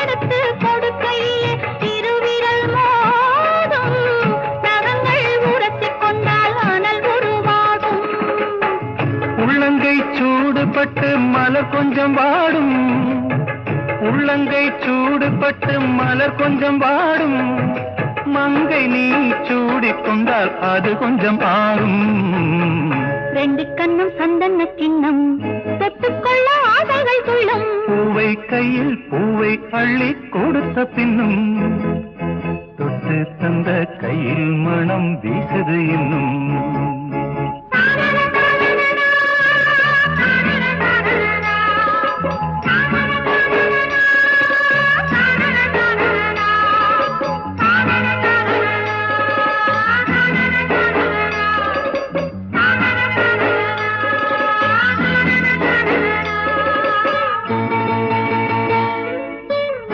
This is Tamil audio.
எடுத்து கொடுக்கையிலே இருவிரல் மோதும் நகங்கள் உரசிக் கொண்டால் அனல் உருவாகும். உள்ளங்கை சூடுபட்டு மலர் கொஞ்சம் வாடும், உள்ளங்கை சூடுபட்டு மலர் கொஞ்சம் வாடும், மங்கை நீ சூடிக்கொண்டால் அது கொஞ்சம் ஆறும். ரெண்டு கண்ணும் சந்தன கிண்ணம் தொட்டுக்கொள்ள ஆசைகள் துள்ளும். பூவை கையில் பூவை அள்ளி கொடுத்த பின்னும் தொட்டு தந்த கையில் மனம் வீசுது இன்னும்.